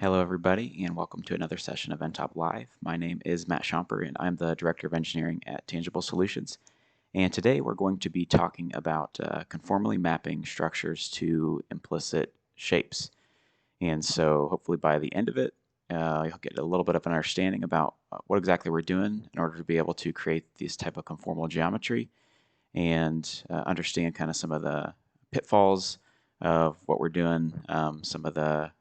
Hello everybody and welcome to another session of nTop Live. My name is Matt Shomper and I'm the Director of Engineering at Tangible Solutions. And today we're going to be talking about conformally mapping structures to implicit shapes. And so hopefully by the end of it, you'll get a little bit of an understanding about what exactly we're doing in order to be able to create this type of conformal geometry and understand kind of some of the pitfalls of what we're doing, some of the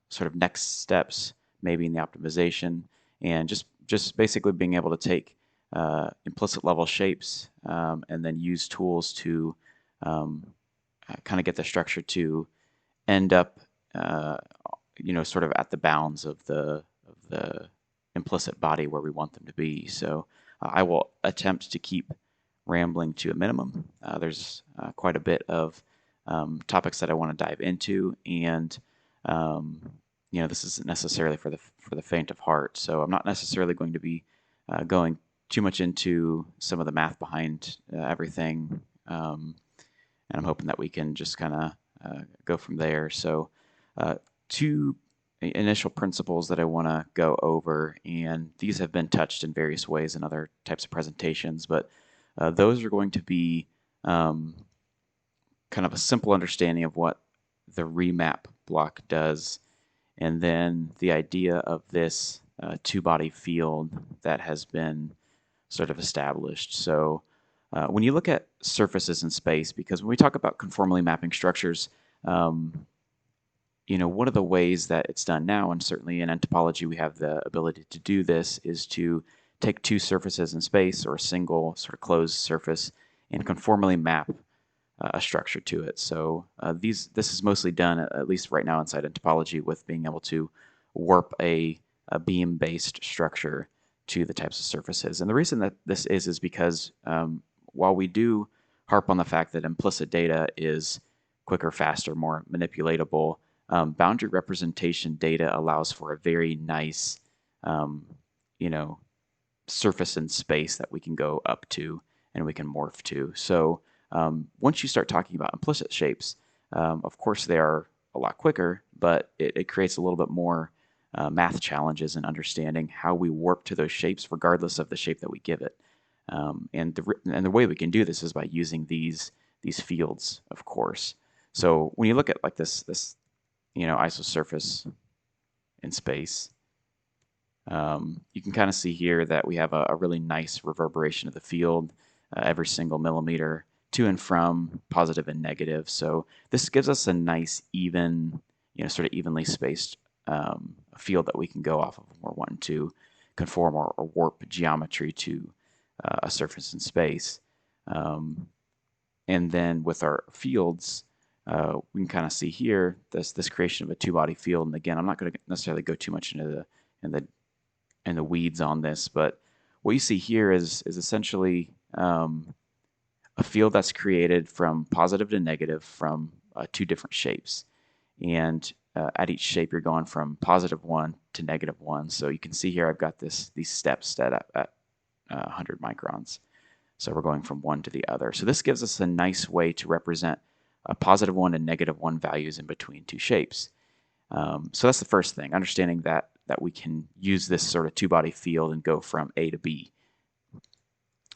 sort of next steps maybe in the optimization, and just basically being able to take implicit level shapes and then use tools to kind of get the structure to end up sort of at the bounds of the implicit body where we want them to be. So I will attempt to keep rambling to a minimum. There's quite a bit of topics that I want to dive into, and this isn't necessarily for the faint of heart. So I'm not necessarily going to be going too much into some of the math behind everything, and I'm hoping that we can just kind of go from there. So two initial principles that I want to go over, and these have been touched in various ways in other types of presentations, but those are going to be kind of a simple understanding of what the remap block does, and then the idea of this two-body field that has been sort of established. So when you look at surfaces in space, because when we talk about conformally mapping structures, one of the ways that it's done now, and certainly in nTopology we have the ability to do this, is to take two surfaces in space or a single sort of closed surface and conformally map a structure to it. So this is mostly done, at least right now inside nTopology, with being able to warp a beam-based structure to the types of surfaces. And the reason that this is because while we do harp on the fact that implicit data is quicker, faster, more manipulatable, boundary representation data allows for a very nice, surface in space that we can go up to and we can morph to. So once you start talking about implicit shapes, of course they are a lot quicker, but it creates a little bit more math challenges in understanding how we warp to those shapes regardless of the shape that we give it. And the way we can do this is by using these fields, of course. So when you look at like this isosurface in space, you can kind of see here that we have a really nice reverberation of the field every single millimeter to and from positive and negative. So this gives us a nice even, sort of evenly spaced field that we can go off of when we're wanting to conform or warp geometry to a surface in space. And then with our fields, we can kind of see here this creation of a two-body field. And again, I'm not going to necessarily go too much into the weeds on this, but what you see here is essentially a field that's created from positive to negative from two different shapes. And at each shape, you're going from +1 to -1. So you can see here I've got these steps set up at 100 microns. So we're going from one to the other. So this gives us a nice way to represent a +1 and -1 values in between two shapes. So that's the first thing, understanding that we can use this sort of two-body field and go from A to B.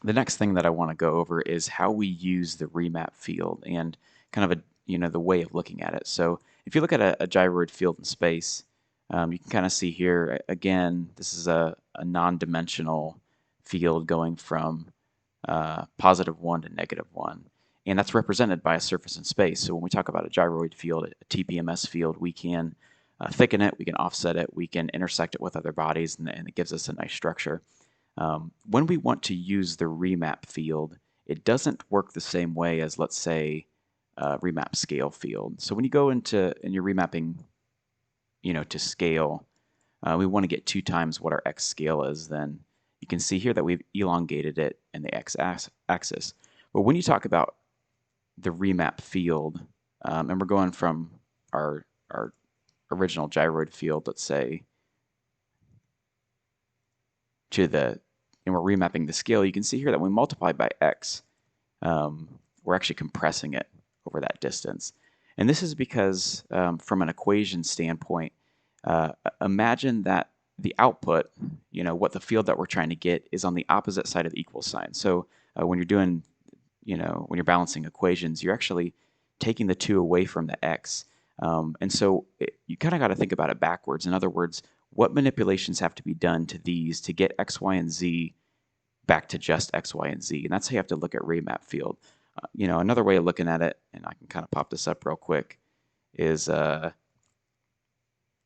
The next thing that I want to go over is how we use the remap field and kind of the way of looking at it. So if you look at a gyroid field in space, you can kind of see here, again, this is a non-dimensional field going from +1 to -1. And that's represented by a surface in space. So when we talk about a gyroid field, a TPMS field, we can thicken it, we can offset it, we can intersect it with other bodies, and it gives us a nice structure. When we want to use the remap field, it doesn't work the same way as, let's say, remap scale field. So when you go and you're remapping, to scale, we want to get 2 times what our x scale is. Then you can see here that we've elongated it in the x-axis. But when you talk about the remap field, and we're going from our original gyroid field, let's say, and we're remapping the scale, you can see here that when we multiply by x, we're actually compressing it over that distance. And this is because from an equation standpoint, Imagine that the output, what the field that we're trying to get is on the opposite side of the equal sign. So when you're doing, when you're balancing equations, you're actually taking the 2 away from the x. And so you kind of got to think about it backwards. In other words, what manipulations have to be done to these to get x, y, and z back to just x, y, and z? And that's how you have to look at Remap Field. Another way of looking at it, and I can kind of pop this up real quick, is there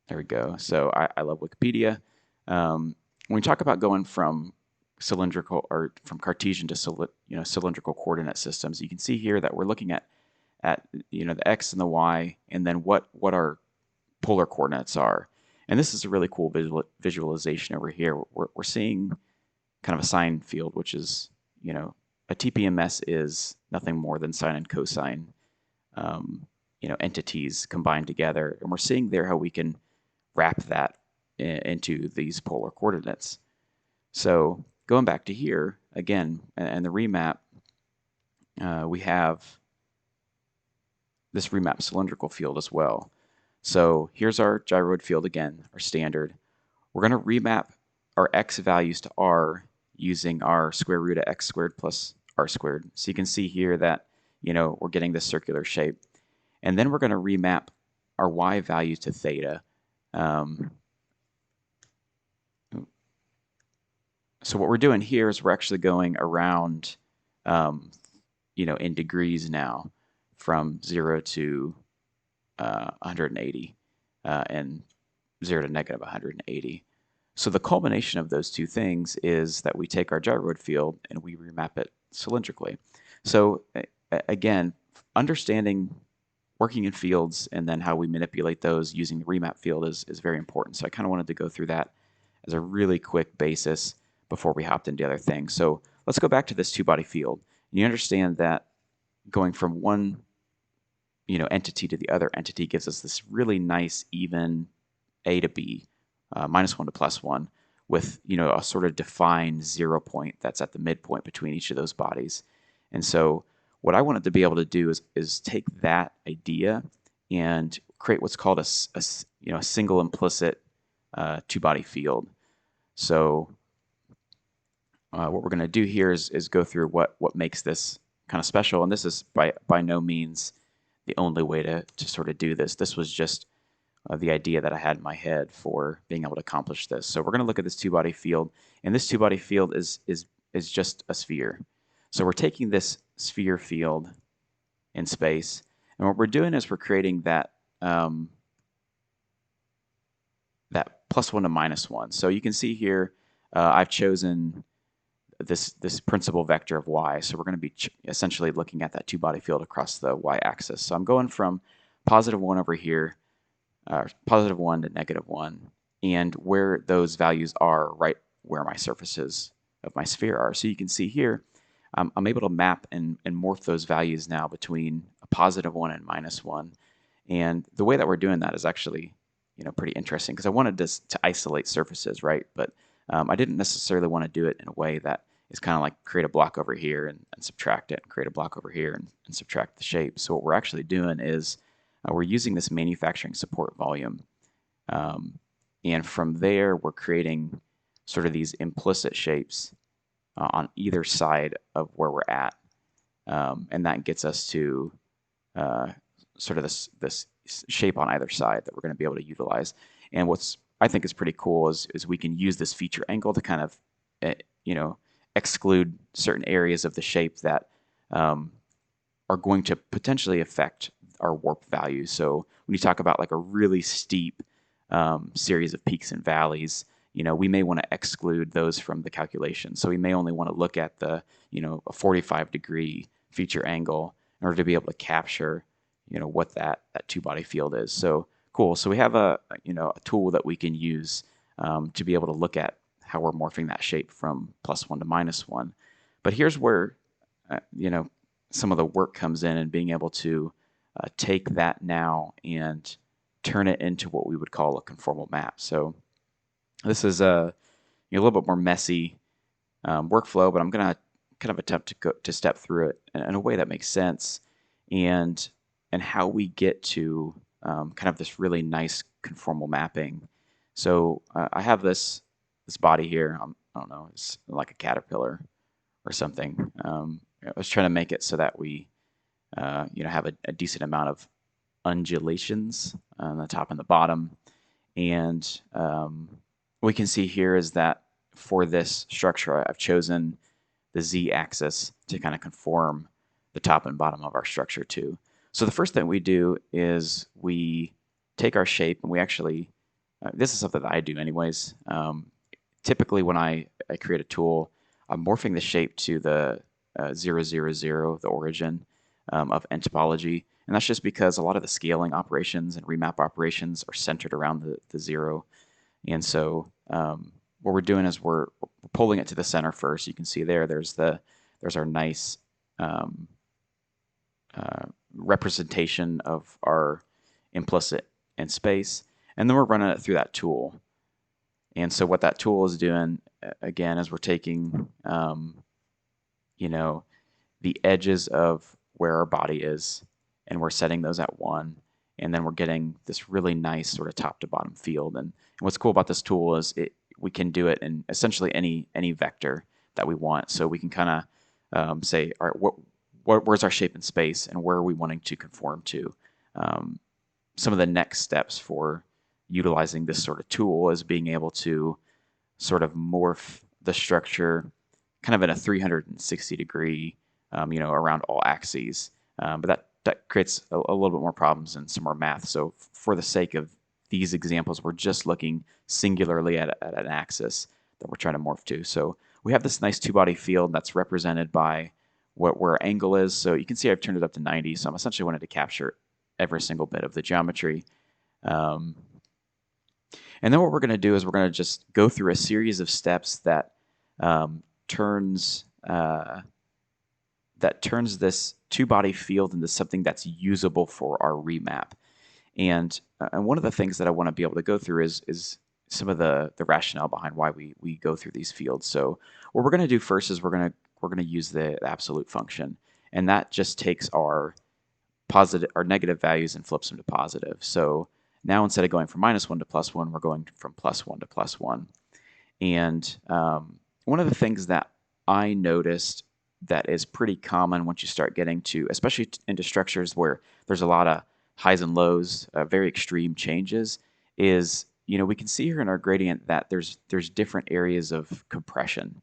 we go. So I love Wikipedia. When we talk about going from cylindrical or from Cartesian to cylindrical coordinate systems, you can see here that we're looking at the x and the y, and then what our polar coordinates are. And this is a really cool visualization over here. We're seeing kind of a sine field, which is, a TPMS is nothing more than sine and cosine, entities combined together. And we're seeing there how we can wrap that into these polar coordinates. So going back to here, again, and the remap, we have this remap cylindrical field as well. So here's our gyroid field again, our standard. We're going to remap our x values to r using our square root of x squared plus r squared. So you can see here that, we're getting this circular shape. And then we're going to remap our y values to theta. So what we're doing here is we're actually going around, in degrees now, from 0 to 180 and 0 to negative 180. So the culmination of those two things is that we take our gyroid field and we remap it cylindrically. So again, understanding working in fields and then how we manipulate those using the remap field is very important. So I kind of wanted to go through that as a really quick basis before we hopped into other things. So let's go back to this two-body field. You understand that going from one entity to the other entity gives us this really nice even A to B, -1 to +1, with a sort of defined 0 point that's at the midpoint between each of those bodies. And so what I wanted to be able to do is take that idea and create what's called a single implicit two-body field. So what we're going to do here is go through what makes this kind of special. And this is by no means the only way to sort of do this. This was just the idea that I had in my head for being able to accomplish this. So we're going to look at this two-body field, and this two-body field is just a sphere. So we're taking this sphere field in space, and what we're doing is we're creating that that +1 to -1. So you can see here I've chosen this principal vector of y. So we're going to be essentially looking at that two-body field across the y-axis. So I'm going from +1 over here, +1 to -1, and where those values are right where my surfaces of my sphere are. So you can see here, I'm able to map and morph those values now between a +1 and -1. And the way that we're doing that is actually, pretty interesting, because I wanted to isolate surfaces, right? But I didn't necessarily want to do it in a way that is kind of like create a block over here and subtract it, and create a block over here and subtract the shape. So what we're actually doing is we're using this manufacturing support volume. And from there, we're creating sort of these implicit shapes on either side of where we're at. And that gets us to sort of this shape on either side that we're going to be able to utilize. And what's I think is pretty cool is we can use this feature angle to kind of, exclude certain areas of the shape that are going to potentially affect our warp value. So when you talk about like a really steep series of peaks and valleys, we may want to exclude those from the calculation. So we may only want to look at the, a 45-degree feature angle in order to be able to capture, what that two-body field is. So cool. So we have a tool that we can use to be able to look at how we're morphing that shape from +1 to -1. But here's where, some of the work comes in, and being able to take that now and turn it into what we would call a conformal map. So this is a little bit more messy workflow, but I'm going to kind of attempt to step through it in a way that makes sense, and how we get to kind of this really nice conformal mapping. So I have this body here. I don't know, it's like a caterpillar or something. I was trying to make it so that we have a decent amount of undulations on the top and the bottom. And we can see here is that for this structure, I've chosen the z-axis to kind of conform the top and bottom of our structure to. So the first thing we do is we take our shape and we actually, this is something that I do anyways. Typically when I create a tool, I'm morphing the shape to the 0, 0, 0, the origin of nTopology. And that's just because a lot of the scaling operations and remap operations are centered around the 0. And so what we're doing is we're pulling it to the center first. You can see there's our nice representation of our implicit in space. And then we're running it through that tool. And so what that tool is doing, again, is we're taking, the edges of where our body is, and we're setting those at 1. And then we're getting this really nice sort of top to bottom field. And what's cool about this tool is we can do it in essentially any vector that we want. So we can kind of say, all right, where's our shape in space, and where are we wanting to conform to? Some of the next steps for utilizing this sort of tool is being able to sort of morph the structure kind of in a 360-degree, around all axes. But that creates a little bit more problems and some more math. So for the sake of these examples, we're just looking singularly at an axis that we're trying to morph to. So we have this nice two-body field that's represented by where our angle is. So you can see I've turned it up to 90. So I'm essentially wanting to capture every single bit of the geometry. And then what we're going to do is we're going to just go through a series of steps that turns this two-body field into something that's usable for our remap. And one of the things that I want to be able to go through is some of the rationale behind why we go through these fields. So what we're going to do first is we're going to use the absolute function, and that just takes our negative values and flips them to positive. So now instead of going from -1 to +1, we're going from +1 to +1. And one of the things that I noticed that is pretty common once you start getting to, especially into structures where there's a lot of highs and lows, very extreme changes, is we can see here in our gradient that there's different areas of compression.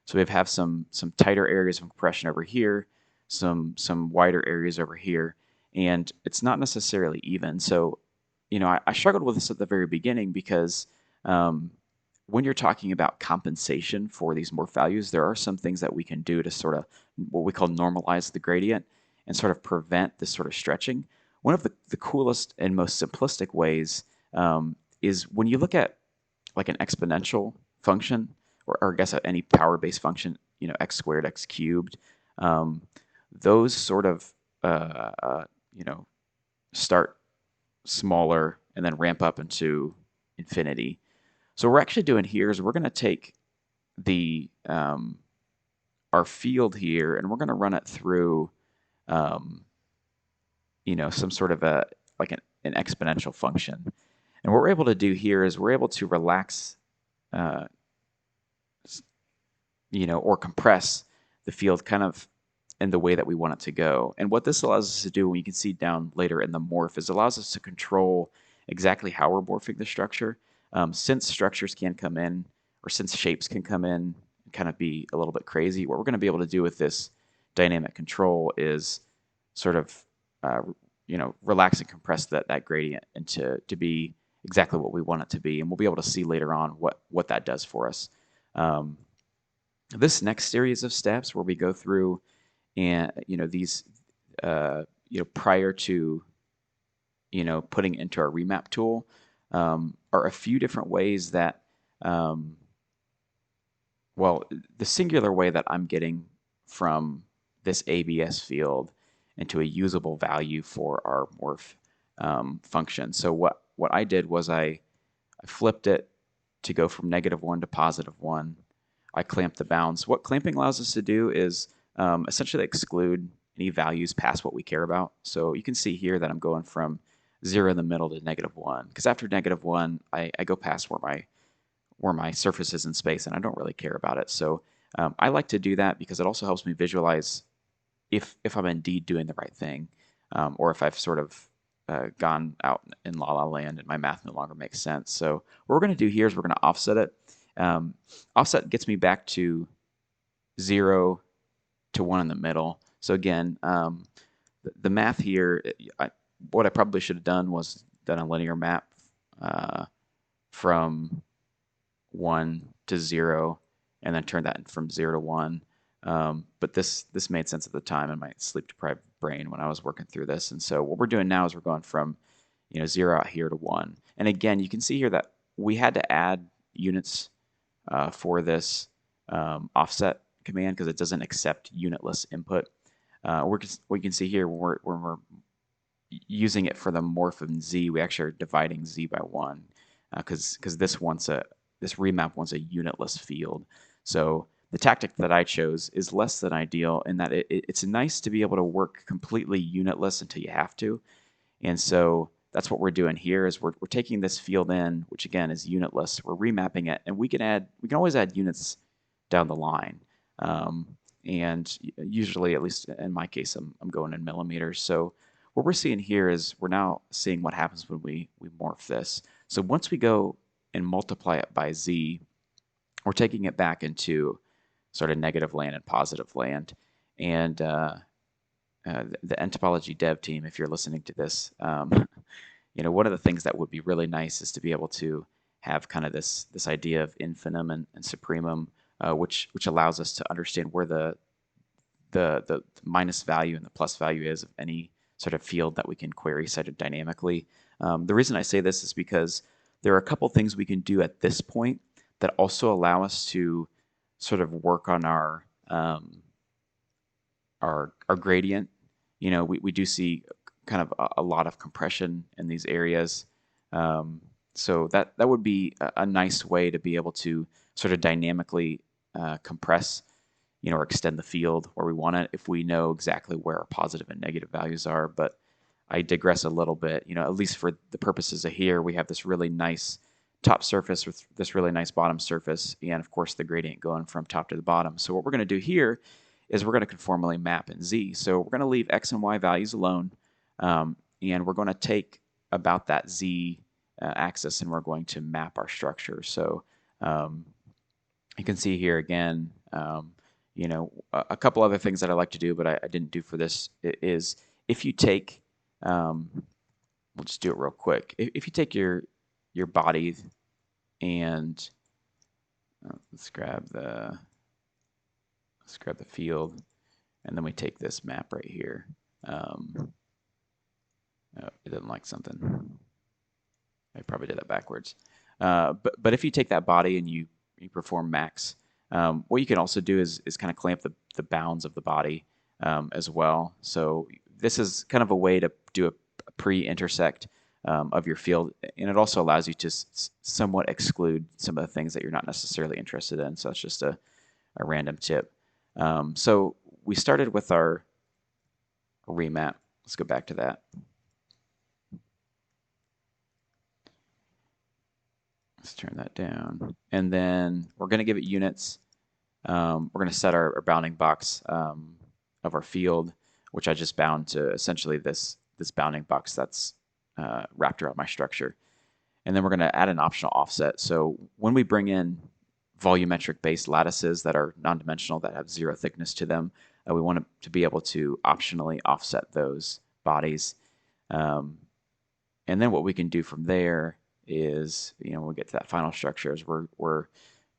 So we have some tighter areas of compression over here, some wider areas over here, and it's not necessarily even. So I struggled with this at the very beginning because when you're talking about compensation for these morph values, there are some things that we can do to sort of what we call normalize the gradient and sort of prevent this sort of stretching. One of the coolest and most simplistic ways is when you look at like an exponential function, or I guess any power-based function, x squared, x cubed, those sort of start smaller and then ramp up into infinity. So what we're actually doing here is we're going to take the our field here and we're going to run it through some sort of an exponential function. And what we're able to do here is we're able to relax or compress the field kind of in the way that we want it to go. And what this allows us to do, and you can see down later in the morph, is allows us to control exactly how we're morphing the structure. Since structures can come in, or since shapes can come in and kind of be a little bit crazy, what we're going to be able to do with this dynamic control is sort of relax and compress that gradient into to be exactly what we want it to be. And we'll be able to see later on what that does for us. This next series of steps where we go through and these prior to putting into our remap tool are a few different ways that the singular way that I'm getting from this ABS field into a usable value for our morph function. So what I did was I flipped it to go from -1 to +1. I clamped the bounds. What clamping allows us to do is essentially exclude any values past what we care about. So you can see here that I'm going from 0 in the middle to -1, because after -1, I go past where my surface is in space, and I don't really care about it. So I like to do that because it also helps me visualize if I'm indeed doing the right thing, or if I've sort of gone out in la la land and my math no longer makes sense. So what we're going to do here is we're going to offset it. Offset gets me back to 0 to 1 in the middle. So again, the math here, what I probably should have done was done a linear map from 1 to 0, and then turn that from 0 to 1. But this made sense at the time in my sleep-deprived brain when I was working through this. And so what we're doing now is we're going from 0 out here to 1. And again, you can see here that we had to add units for this offset command because it doesn't accept unitless input. We can see here when we're using it for the morph in Z, we actually are dividing Z by 1 because this remap wants a unitless field. So the tactic that I chose is less than ideal in that it's nice to be able to work completely unitless until you have to. And so that's what we're doing here is we're taking this field in, which again is unitless. We're remapping it, and we can always add units down the line. And usually, at least in my case, I'm going in millimeters. So what we're seeing here is we're now seeing what happens when we morph this. So once we go and multiply it by Z, we're taking it back into sort of negative land and positive land. And the nTopology dev team, if you're listening to this, one of the things that would be really nice is to be able to have kind of this idea of infimum and supremum, which allows us to understand where the minus value and the plus value is of any sort of field that we can query cited dynamically. The reason I say this is because there are a couple things we can do at this point that also allow us to sort of work on our gradient. We do see kind of a lot of compression in these areas. So that would be a nice way to be able to sort of dynamically compress, or extend the field where we want it if we know exactly where our positive and negative values are. But I digress a little bit. At least for the purposes of here, we have this really nice top surface with this really nice bottom surface, and of course the gradient going from top to the bottom. So what we're going to do here is we're going to conformally map in Z. So we're going to leave X and Y values alone, and we're going to take about that Z axis and we're going to map our structure. So you can see here again, a couple other things that I like to do, but I didn't do for this is if you take, we'll just do it real quick. If you take your body and let's grab the field, and then we take this map right here. Oh, it didn't like something. I probably did that backwards. But if you take that body and you perform max, what you can also do is kind of clamp the bounds of the body as well. So this is kind of a way to do a pre-intersect of your field, and it also allows you to somewhat exclude some of the things that you're not necessarily interested in. So it's just a random tip. So we started with our remap. Let's go back to that. Let's turn that down. And then we're going to give it units. We're going to set our bounding box of our field, which I just bound to essentially this bounding box that's wrapped around my structure. And then we're going to add an optional offset. So when we bring in volumetric based lattices that are non-dimensional, that have 0 thickness to them, we want to be able to optionally offset those bodies. And then what we can do from there is, when we get to that final structure, is we're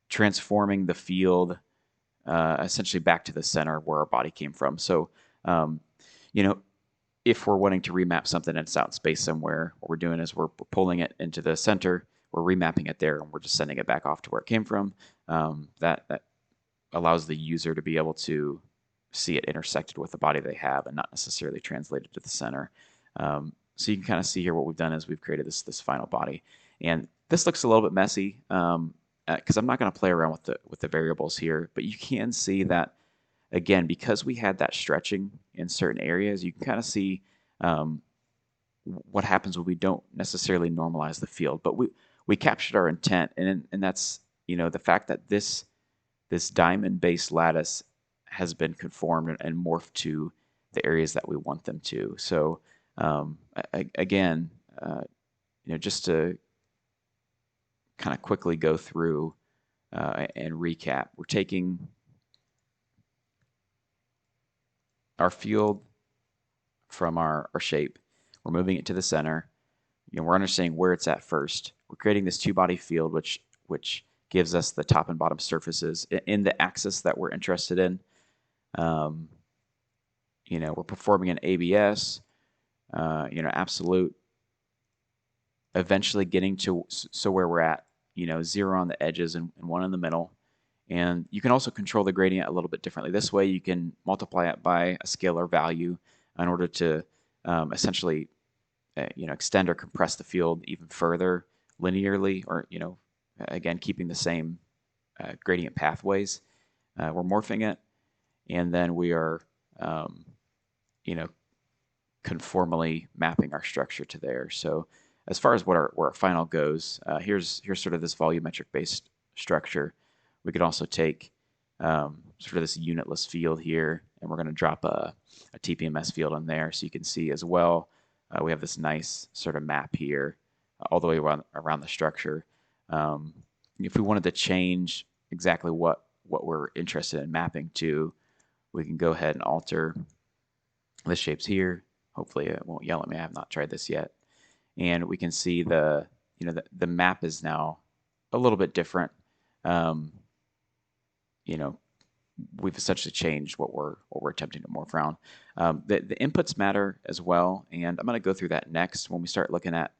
transforming the field essentially back to the center where our body came from. So, if we're wanting to remap something that's out in space somewhere, what we're doing is we're pulling it into the center, we're remapping it there, and we're just sending it back off to where it came from. That allows the user to be able to see it intersected with the body they have and not necessarily translated to the center. So you can kind of see here what we've done is we've created this final body. And this looks a little bit messy because I'm not going to play around with the variables here, but you can see that, again, because we had that stretching in certain areas, you can kind of see what happens when we don't necessarily normalize the field, but we captured our intent, and that's the fact that this diamond-based lattice has been conformed and morphed to the areas that we want them to. So again, just to kind of quickly go through and recap, we're taking our field from our shape, we're moving it to the center. We're understanding where it's at first. We're creating this two-body field, which gives us the top and bottom surfaces in the axis that we're interested in. We're performing an ABS, absolute, eventually getting to so where we're at, 0 on the edges and 1 in the middle. And you can also control the gradient a little bit differently. This way you can multiply it by a scalar value in order to essentially extend or compress the field even further linearly, or again keeping the same gradient pathways. We're morphing it, and then we are conformally mapping our structure to there. So as far as where our final goes, here's sort of this volumetric based structure. We could also take sort of this unitless field here, and we're going to drop a TPMS field on there, so you can see as well. We have this nice sort of map here all the way around the structure. If we wanted to change exactly what we're interested in mapping to, we can go ahead and alter the shapes here. Hopefully it won't yell at me. I have not tried this yet. And we can see the map is now a little bit different. We've essentially changed what we're attempting to morph around. The inputs matter as well, and I'm going to go through that next when we start looking at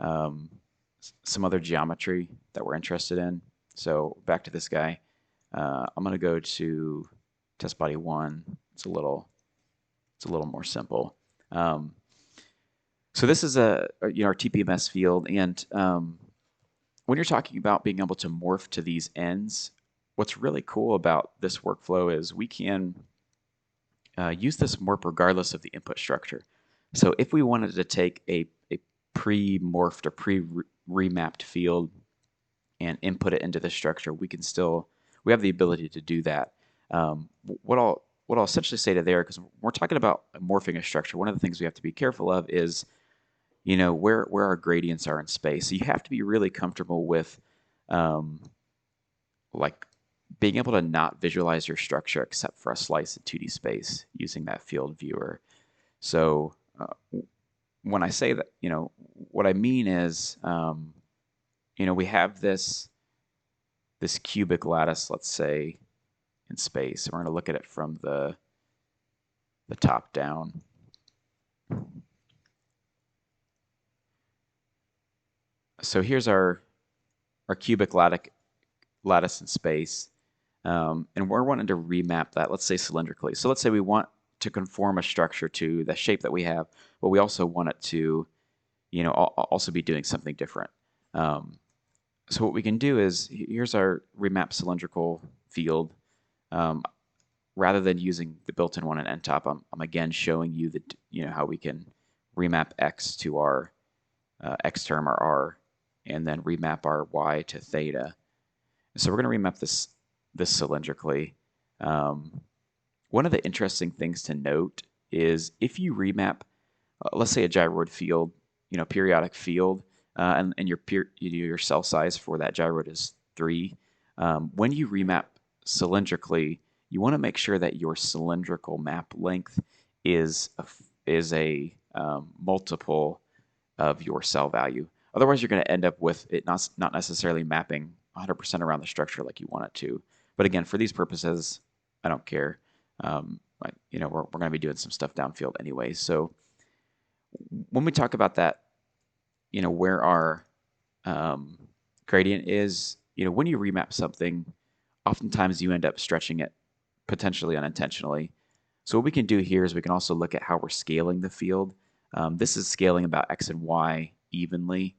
some other geometry that we're interested in. So back to this guy. I'm going to go to test body 1. It's a little more simple. So this is our TPMS field, and when you're talking about being able to morph to these ends, what's really cool about this workflow is we can use this morph regardless of the input structure. So if we wanted to take a pre-morphed or pre-remapped field and input it into the structure, we have the ability to do that. What I'll essentially say to there, because we're talking about morphing a structure, one of the things we have to be careful of is where our gradients are in space. So you have to be really comfortable with like being able to not visualize your structure except for a slice in 2D space using that field viewer. So when I say that, what I mean is, we have this cubic lattice, let's say, in space. We're going to look at it from the top down. So here's our cubic lattice in space, and we're wanting to remap that, let's say cylindrically. So let's say we want to conform a structure to the shape that we have, but we also want it to, also be doing something different. So what we can do is, here's our remap cylindrical field. Rather than using the built-in one in nTop, I'm again showing you how we can remap x to our x term, or r, and then remap our y to theta. So we're going to remap this cylindrically. One of the interesting things to note is if you remap, let's say a gyroid field, periodic field, and your cell size for that gyroid is 3. When you remap cylindrically, you want to make sure that your cylindrical map length is a multiple of your cell value. Otherwise, you're going to end up with it not necessarily mapping 100% around the structure like you want it to. But again, for these purposes, I don't care. We're going to be doing some stuff downfield anyway. So when we talk about that, where our gradient is, when you remap something, oftentimes you end up stretching it potentially unintentionally. So what we can do here is we can also look at how we're scaling the field. This is scaling about x and y evenly.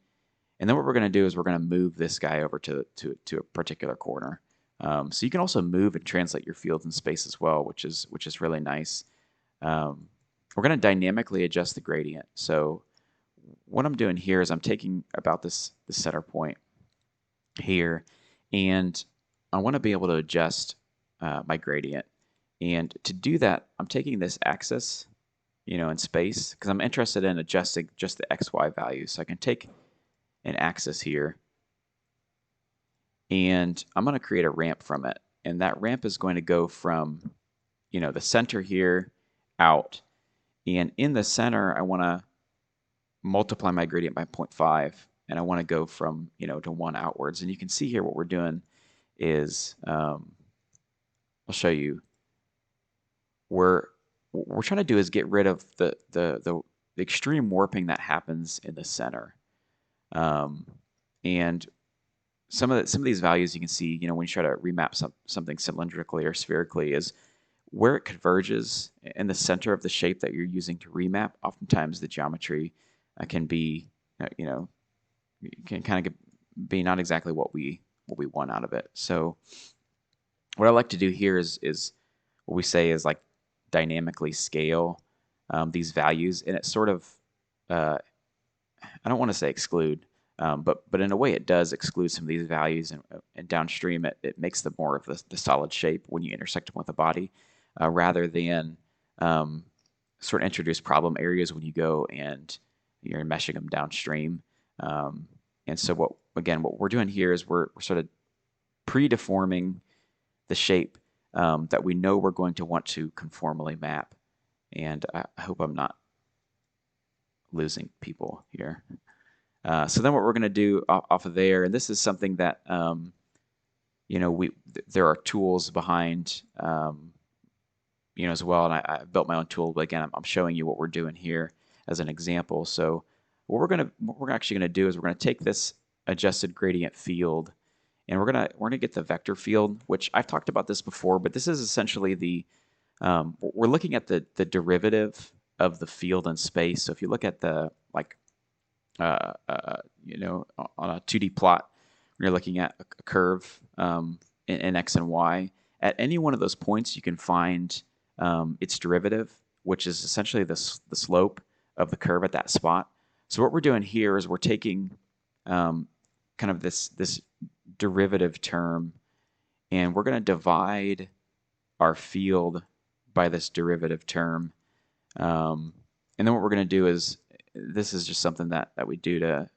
And then what we're going to do is we're going to move this guy over to a particular corner. So you can also move and translate your fields in space as well, which is really nice. We're going to dynamically adjust the gradient. So what I'm doing here is I'm taking about this center point here, and I want to be able to adjust my gradient. And to do that, I'm taking this axis, in space, because I'm interested in adjusting just the XY values. So I can take an axis here, and I'm going to create a ramp from it. And that ramp is going to go from, the center here out. And in the center, I want to multiply my gradient by 0.5, and I want to go from, to 1 outwards. And you can see here what we're doing is, I'll show you, what we're trying to do is get rid of the extreme warping that happens in the center. And some of these values you can see, when you try to remap something cylindrically or spherically, is where it converges in the center of the shape that you're using to remap. Oftentimes the geometry can be, can kind of be not exactly what we want out of it. So what I like to do here is what we say is like dynamically scale these values, and it sort of, I don't want to say exclude, but in a way it does exclude some of these values, and downstream it makes them more of the solid shape when you intersect them with the body, rather than sort of introduce problem areas when you go and you're meshing them downstream. And so what we're doing here is we're sort of predeforming the shape that we know we're going to want to conformally map. And I hope I'm not losing people here. So then what we're going to do off of there, and this is something that, there are tools behind, as well, and I built my own tool, but again, I'm showing you what we're doing here as an example. So what we're actually going to do is we're going to take this adjusted gradient field, and we're gonna get the vector field, which I've talked about this before, but this is essentially we're looking at the derivative of the field in space. So if you look at the on a 2D plot, when you're looking at a curve in x and y, at any one of those points you can find its derivative, which is essentially the slope of the curve at that spot. So what we're doing here is we're taking kind of this derivative term, and we're going to divide our field by this derivative term. And then what we're going to do is, this is just something that we do to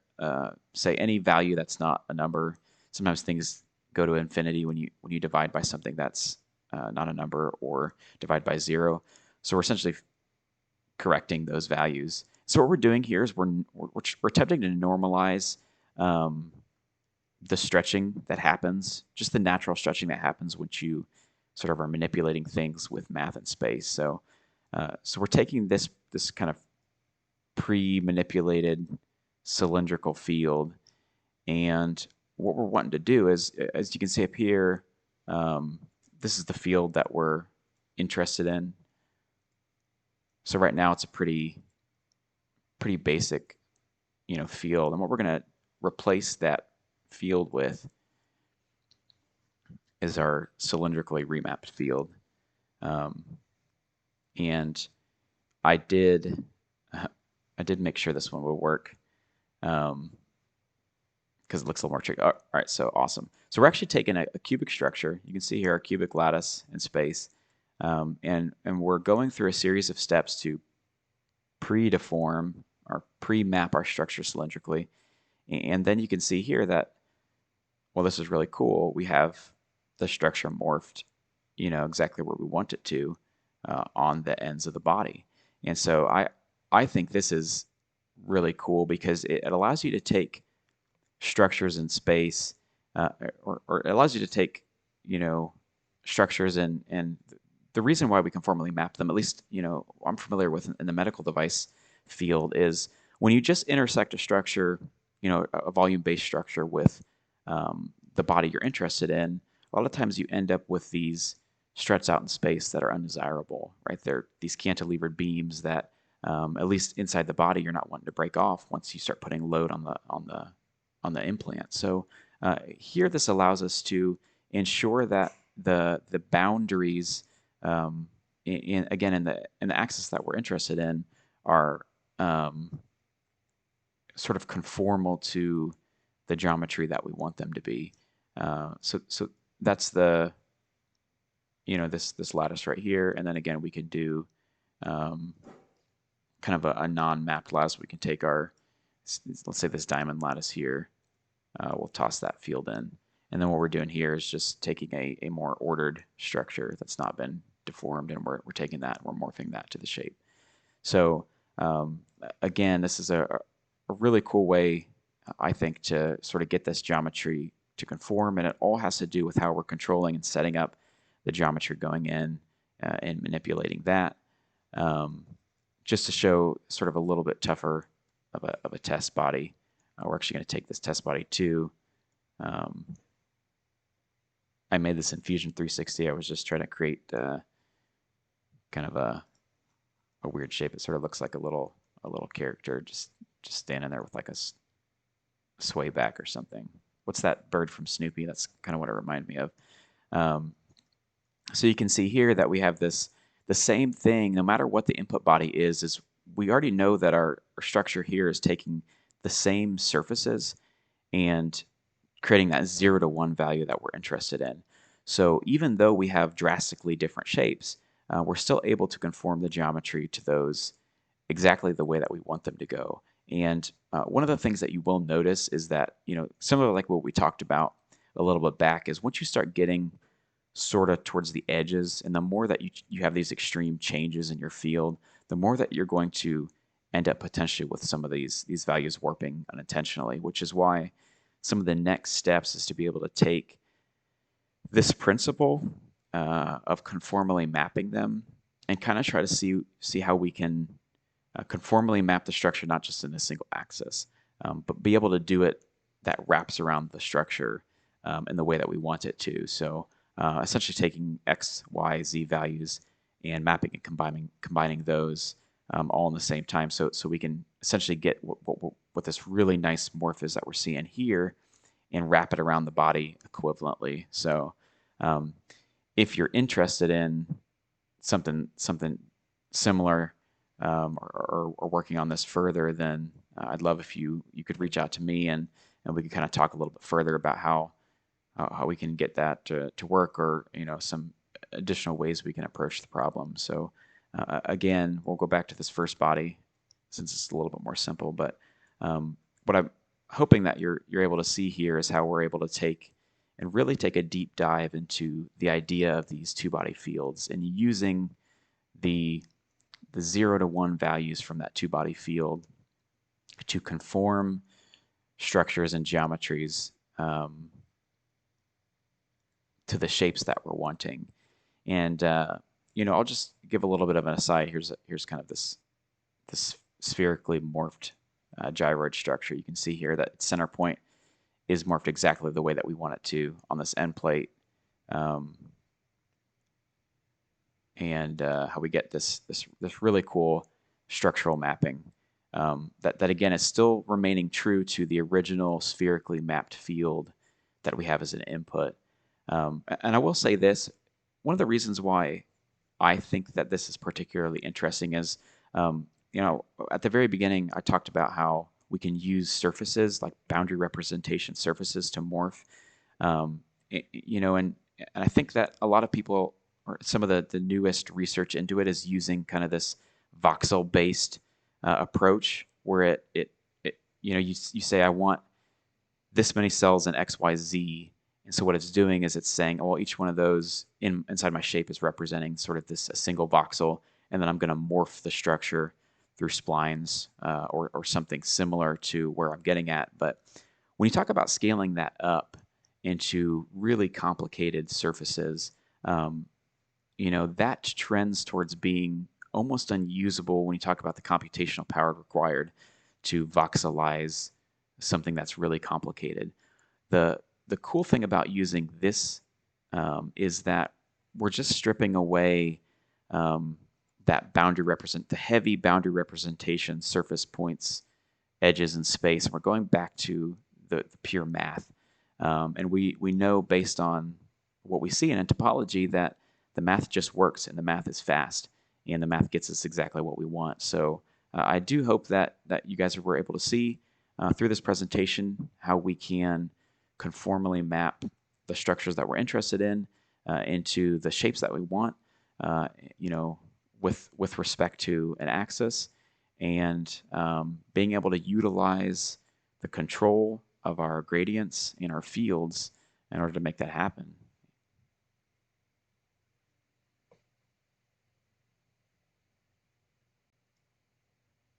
say any value that's not a number. Sometimes things go to infinity when you divide by something that's not a number, or divide by 0. So we're essentially correcting those values. So what we're doing here is we're attempting to normalize the stretching that happens, just the natural stretching that happens when you sort of are manipulating things with math and space. So we're taking this kind of pre-manipulated cylindrical field, and what we're wanting to do is, as you can see up here, this is the field that we're interested in. So right now it's a pretty basic, field, and what we're going to replace that field with is our cylindrically remapped field. And I did make sure this one would work, because it looks a little more tricky. All right, so awesome. So we're actually taking a cubic structure. You can see here our cubic lattice in space, and we're going through a series of steps to predeform or pre-map our structure cylindrically. And then you can see here that, well, this is really cool. We have the structure morphed, exactly where we want it to, on the ends of the body. And so I think this is really cool because it allows you to take structures in space, or it allows you to take, structures, and the reason why we conformally map them, at least, I'm familiar with in the medical device field, is when you just intersect a structure, a volume-based structure with the body you're interested in, a lot of times you end up with these struts out in space that are undesirable, right? They're these cantilevered beams that, at least inside the body, you're not wanting to break off once you start putting load on the implant. So here, this allows us to ensure that the boundaries, again in the axis that we're interested in, are sort of conformal to the geometry that we want them to be. So that's the, this lattice right here, and then again we could do kind of a non-mapped lattice. We can take our, let's say this diamond lattice here, we'll toss that field in, and then what we're doing here is just taking a more ordered structure that's not been deformed, and we're taking that and we're morphing that to the shape. So again, this is a really cool way, I think, to sort of get this geometry to conform, and it all has to do with how we're controlling and setting up the geometry going in and manipulating that. Just to show sort of a little bit tougher of a test body, we're actually going to take this test body too. I made this in Fusion 360. I was just trying to create kind of a weird shape. It sort of looks like a little character just standing there with like a sway back or something. What's that bird from Snoopy? That's kind of what it reminded me of. So you can see here that we have the same thing, no matter what the input body is we already know that our structure here is taking the same surfaces and creating that 0 to 1 value that we're interested in. So even though we have drastically different shapes, we're still able to conform the geometry to those exactly the way that we want them to go. And one of the things that you will notice is that, similar like what we talked about a little bit back, is once you start getting sort of towards the edges, and the more that you have these extreme changes in your field, the more that you're going to end up potentially with some of these values warping unintentionally, which is why some of the next steps is to be able to take this principle of conformally mapping them and kind of try to see how we can conformally map the structure, not just in a single axis, but be able to do it that wraps around the structure in the way that we want it to. So essentially taking X, Y, Z values and mapping and combining those all in the same time, so we can essentially get what this really nice morph is that we're seeing here, and wrap it around the body equivalently. So if you're interested in something similar or working on this further, then I'd love if you could reach out to me and we could kind of talk a little bit further about how we can get that to work, or some additional ways we can approach the problem. So again, we'll go back to this first body since it's a little bit more simple. But what I'm hoping that you're able to see here is how we're able to take a deep dive into the idea of these two-body fields, and using the 0 to 1 values from that two-body field to conform structures and geometries to the shapes that we're wanting. And I'll just give a little bit of an aside. Here's kind of this spherically morphed gyroid structure. You can see here that its center point is morphed exactly the way that we want it to on this end plate, and how we get this really cool structural mapping that again is still remaining true to the original spherically mapped field that we have as an input. And I will say this, one of the reasons why I think that this is particularly interesting is, at the very beginning, I talked about how we can use surfaces like boundary representation surfaces to morph, and I think that a lot of people, or some of the newest research into it, is using kind of this voxel-based approach, where you say, I want this many cells in X, Y, Z. And so what it's doing is it's saying, well, each one of those inside my shape is representing sort of a single voxel, and then I'm going to morph the structure through splines or something similar to where I'm getting at. But when you talk about scaling that up into really complicated surfaces, that trends towards being almost unusable when you talk about the computational power required to voxelize something that's really complicated. The cool thing about using this is that we're just stripping away that the heavy boundary representation, surface points, edges, and space. And we're going back to the pure math. And we know, based on what we see in topology, that the math just works, and the math is fast, and the math gets us exactly what we want. So I do hope that you guys were able to see through this presentation how we can conformally map the structures that we're interested in into the shapes that we want, you know, with respect to an axis, and being able to utilize the control of our gradients in our fields in order to make that happen.